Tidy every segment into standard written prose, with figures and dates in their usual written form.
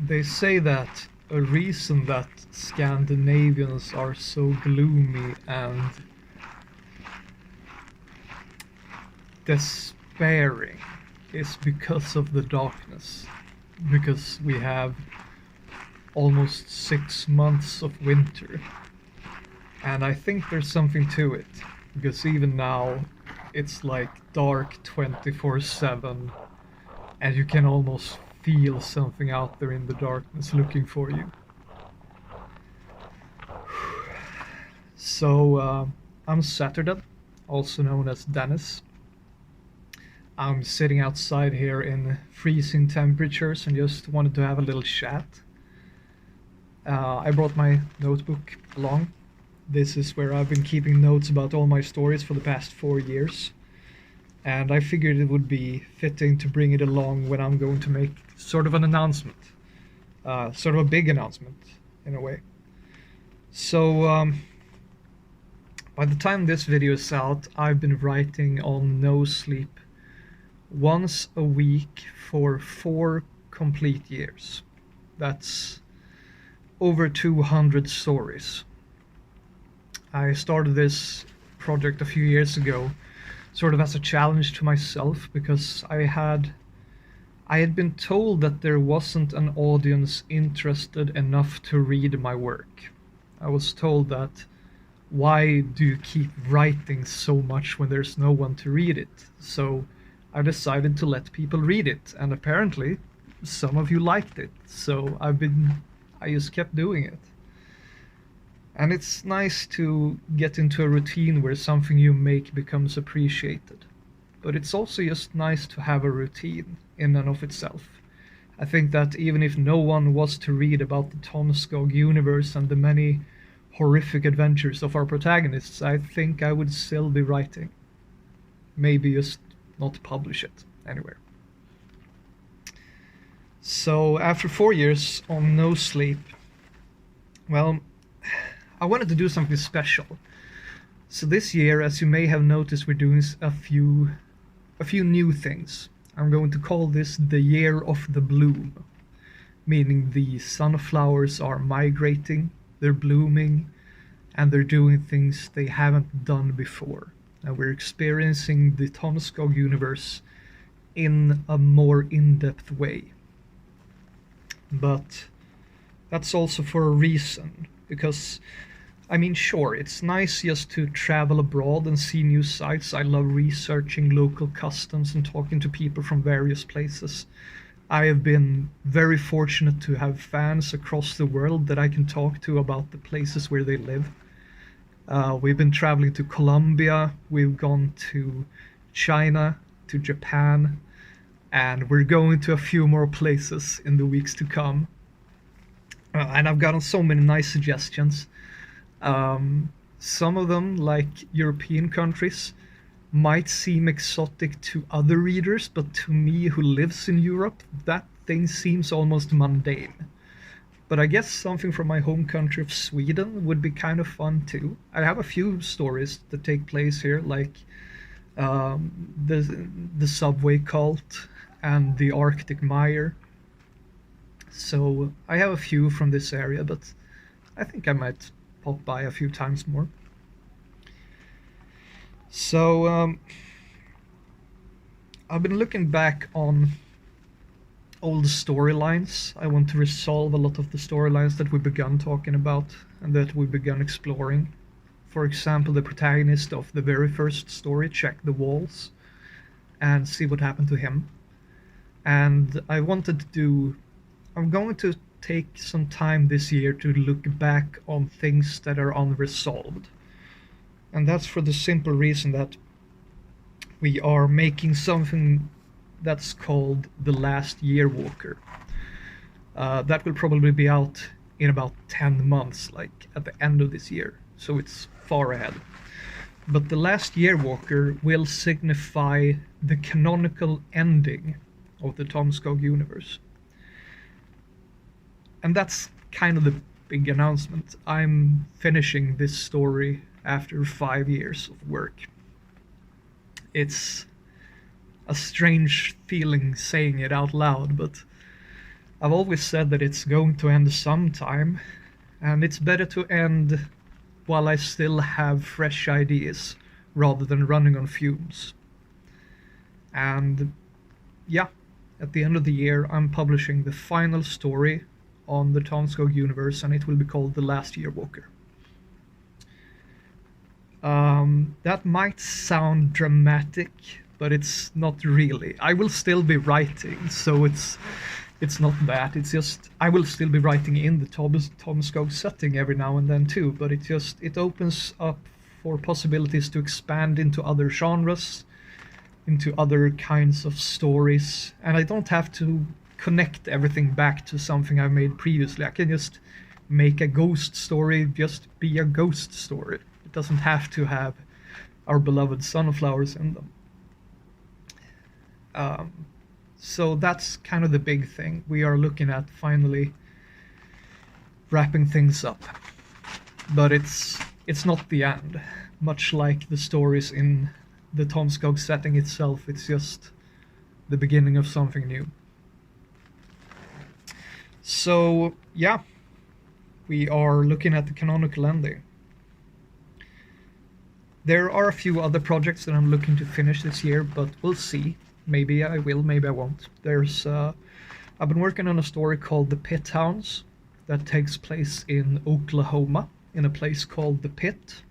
They say that a reason that Scandinavians are so gloomy and despairing is because of the darkness. Because we have almost 6 months of winter. And I think there's something to it. Because even now, it's like dark 24/7, and you can almost feel something out there in the darkness looking for you. So, I'm Saturday, also known as Dennis. I'm sitting outside here in freezing temperatures and just wanted to have a little chat. I brought my notebook along. This is where I've been keeping notes about all my stories for the past 4 years. And I figured it would be fitting to bring it along when I'm going to make sort of an announcement. Sort of a big announcement, in a way. So, by the time this video is out, I've been writing on no sleep once a week for 4 complete years. That's over 200 stories. I started this project a few years ago, sort of as a challenge to myself, because I had been told that there wasn't an audience interested enough to read my work. I was told that, why do you keep writing so much when there's no one to read it? So I decided to let people read it, and apparently some of you liked it, so I just kept doing it. And it's nice to get into a routine where something you make becomes appreciated. But it's also just nice to have a routine in and of itself. I think that even if no one was to read about the Tomskog Universe and the many horrific adventures of our protagonists, I think I would still be writing. Maybe just not publish it anywhere. So after 4 years on no sleep, well, I wanted to do something special. So this year, as you may have noticed, we're doing a few new things. I'm going to call this the Year of the Bloom, meaning the sunflowers are migrating, they're blooming, and they're doing things they haven't done before. And we're experiencing the Tomskog Universe in a more in-depth way. But that's also for a reason, because sure, it's nice just to travel abroad and see new sites. I love researching local customs and talking to people from various places. I have been very fortunate to have fans across the world that I can talk to about the places where they live. We've been traveling to Colombia, we've gone to China, to Japan, and we're going to a few more places in the weeks to come. And I've gotten so many nice suggestions. Some of them, like European countries, might seem exotic to other readers, but to me who lives in Europe, that thing seems almost mundane. But I guess something from my home country of Sweden would be kind of fun too. I have a few stories that take place here, like the subway cult and the Arctic mire. So I have a few from this area, but I think I might pop by a few times more. So I've been looking back on old storylines. I want to resolve a lot of the storylines that we began talking about and that we began exploring. For example, the protagonist of the very first story, Check the Walls, and see what happened to him. And I'm going to take some time this year to look back on things that are unresolved. And that's for the simple reason that we are making something that's called The Last Yearwalker. That will probably be out in about 10 months, like at the end of this year, so it's far ahead. But The Last Yearwalker will signify the canonical ending of the Tomskog Universe. And that's kind of the big announcement. I'm finishing this story after 5 years of work. It's a strange feeling saying it out loud, but I've always said that it's going to end sometime, and it's better to end while I still have fresh ideas rather than running on fumes. And yeah, at the end of the year, I'm publishing the final story on the Tomskog Universe, and it will be called The Last Yearwalker. That might sound dramatic, but it's not really. I will still be writing, so it's not that. It's just I will still be writing in the Tomskog setting every now and then too, but it opens up for possibilities to expand into other genres, into other kinds of stories, and I don't have to connect everything back to something I made previously. I can just make a ghost story just be a ghost story. It doesn't have to have our beloved sunflowers in them. So that's kind of the big thing. We are looking at finally wrapping things up. But it's not the end. Much like the stories in the Tomskog setting itself, it's just the beginning of something new. So, yeah, we are looking at the canonical ending. There are a few other projects that I'm looking to finish this year, but we'll see. Maybe I will, maybe I won't. I've been working on a story called The Pit Hounds that takes place in Oklahoma, in a place called The Pit.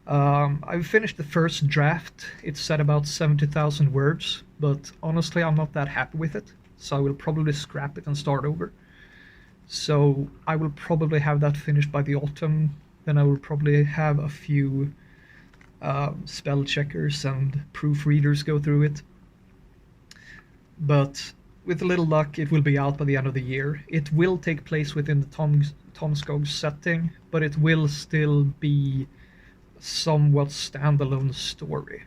I've finished the first draft. It's set about 70,000 words, but honestly I'm not that happy with it, so I will probably scrap it and start over. So I will probably have that finished by the autumn. Then I will probably have a few spell checkers and proofreaders go through it. But with a little luck, it will be out by the end of the year. It will take place within the Tomskog setting, but it will still be a somewhat standalone story.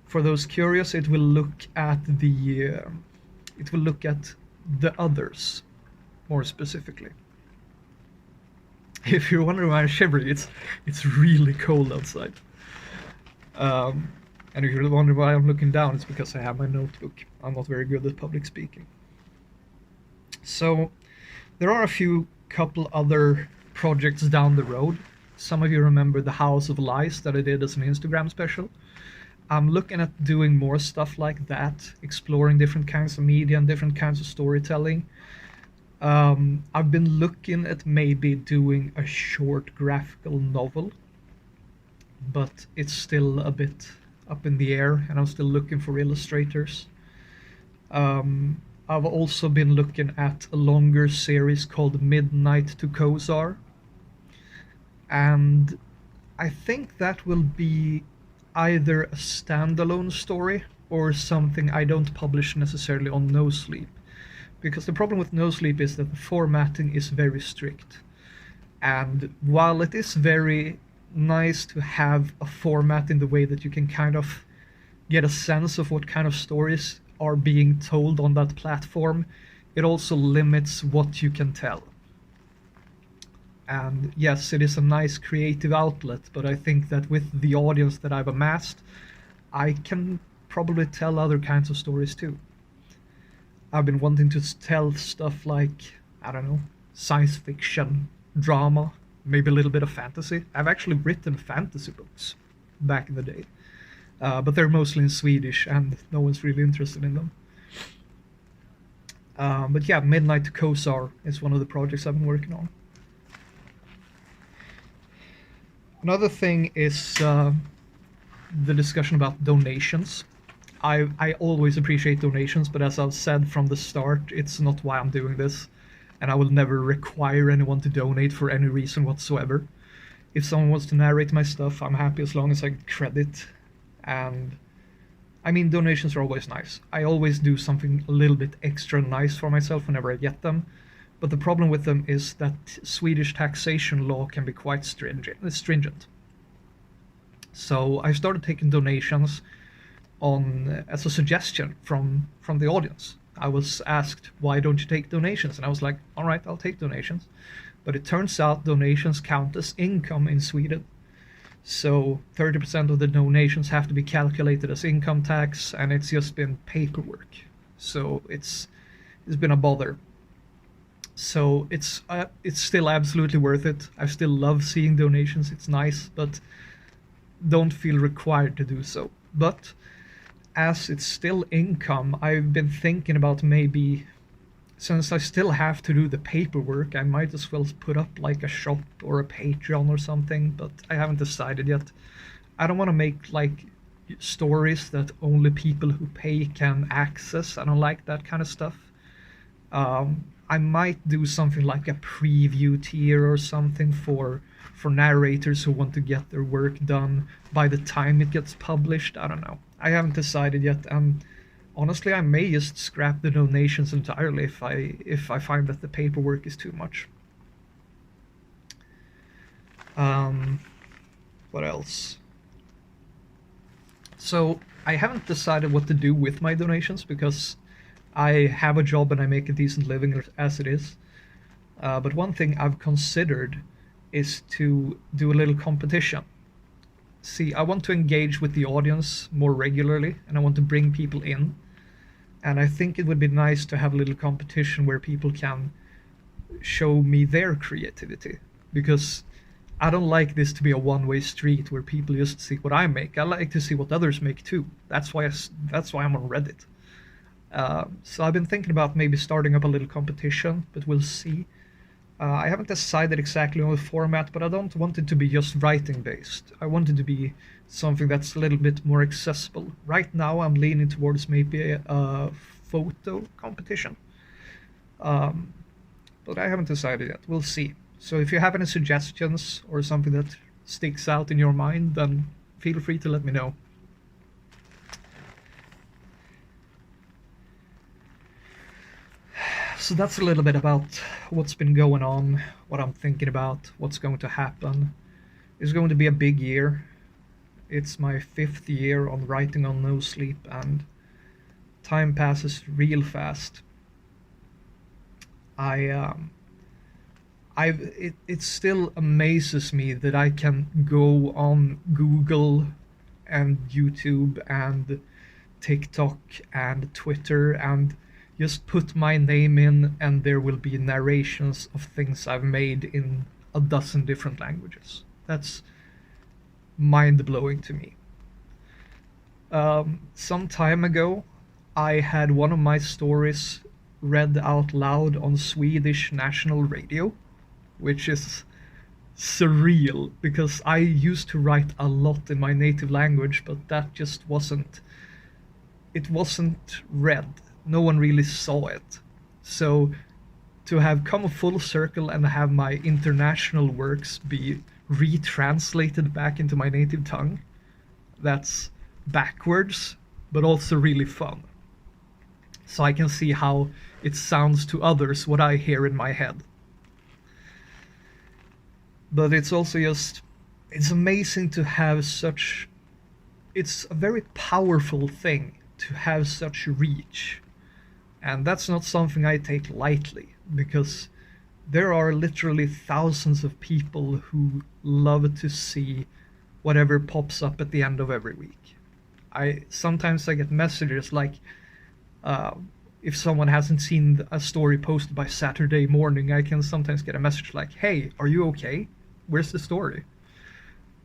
For those curious, it will look at the others more specifically. If you're wondering why I'm shivering, it's really cold outside. And if you're wondering why I'm looking down, it's because I have my notebook. I'm not very good at public speaking. So there are a couple other projects down the road. Some of you remember the House of Lies that I did as an Instagram special. I'm looking at doing more stuff like that, exploring different kinds of media and different kinds of storytelling. I've been looking at maybe doing a short graphical novel, but it's still a bit up in the air, and I'm still looking for illustrators. I've also been looking at a longer series called Midnight to Kozar, and I think that will be either a standalone story or something I don't publish necessarily on No Sleep, because the problem with No Sleep is that the formatting is very strict, and while it is very nice to have a format in the way that you can kind of get a sense of what kind of stories are being told on that platform, it also limits what you can tell. And yes, it is a nice creative outlet, but I think that with the audience that I've amassed, I can probably tell other kinds of stories too. I've been wanting to tell stuff like, I don't know, science fiction, drama, maybe a little bit of fantasy. I've actually written fantasy books back in the day, but they're mostly in Swedish and no one's really interested in them. But yeah, Midnight to Kozar is one of the projects I've been working on. Another thing is the discussion about donations. I always appreciate donations, but as I've said from the start, it's not why I'm doing this, and I will never require anyone to donate for any reason whatsoever. If someone wants to narrate my stuff, I'm happy as long as I get credit. And I mean, donations are always nice. I always do something a little bit extra nice for myself whenever I get them. But the problem with them is that Swedish taxation law can be quite stringent. So I started taking donations as a suggestion from the audience. I was asked, why don't you take donations? And I was like, all right, I'll take donations. But it turns out donations count as income in Sweden. So 30% of the donations have to be calculated as income tax, and it's just been paperwork. So it's has been a bother. So it's still absolutely worth it. I still love seeing donations. It's nice, but don't feel required to do so. But as it's still income, I've been thinking about maybe, since I still have to do the paperwork, I might as well put up like a shop or a Patreon or something, but I haven't decided yet. I don't want to make like stories that only people who pay can access. I don't like that kind of stuff. I might do something like a preview tier or something for narrators who want to get their work done by the time it gets published. I don't know. I haven't decided yet, and honestly, I may just scrap the donations entirely if I find that the paperwork is too much. What else? So I haven't decided what to do with my donations because I have a job and I make a decent living as it is. But one thing I've considered is to do a little competition. See, I want to engage with the audience more regularly and I want to bring people in. And I think it would be nice to have a little competition where people can show me their creativity. Because I don't like this to be a one-way street where people just see what I make. I like to see what others make too. That's why I'm on Reddit. So I've been thinking about maybe starting up a little competition, but we'll see. I haven't decided exactly on the format, but I don't want it to be just writing based. I want it to be something that's a little bit more accessible. Right now I'm leaning towards maybe a photo competition. But I haven't decided yet. We'll see. So if you have any suggestions or something that sticks out in your mind, then feel free to let me know. So that's a little bit about what's been going on, what I'm thinking about, what's going to happen. It's going to be a big year. It's my 5th year on writing on no sleep, and time passes real fast. It still amazes me that I can go on Google and YouTube and TikTok and Twitter and just put my name in and there will be narrations of things I've made in a dozen different languages. That's mind-blowing to me. Some time ago, I had one of my stories read out loud on Swedish national radio, which is surreal because I used to write a lot in my native language, but that just wasn't read. No one really saw it. So to have come full circle and have my international works be retranslated back into my native tongue, that's backwards, but also really fun. So I can see how it sounds to others what I hear in my head. But it's also it's amazing to have it's a very powerful thing to have such reach. And that's not something I take lightly, because there are literally thousands of people who love to see whatever pops up at the end of every week. Sometimes I get messages like, if someone hasn't seen a story posted by Saturday morning, I can sometimes get a message like, "Hey, are you okay? Where's the story?"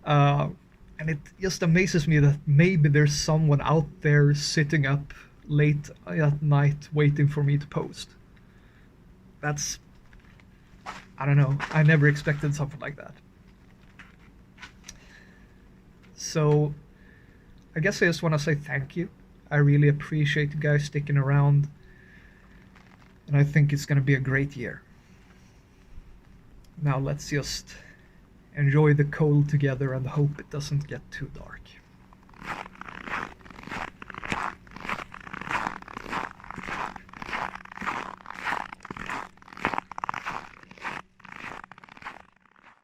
And it just amazes me that maybe there's someone out there sitting up late at night waiting for me to post. I don't know, I never expected something like that. So I guess I just want to say thank you. I really appreciate you guys sticking around, and I think it's going to be a great year. Now let's just enjoy the cold together and hope it doesn't get too dark.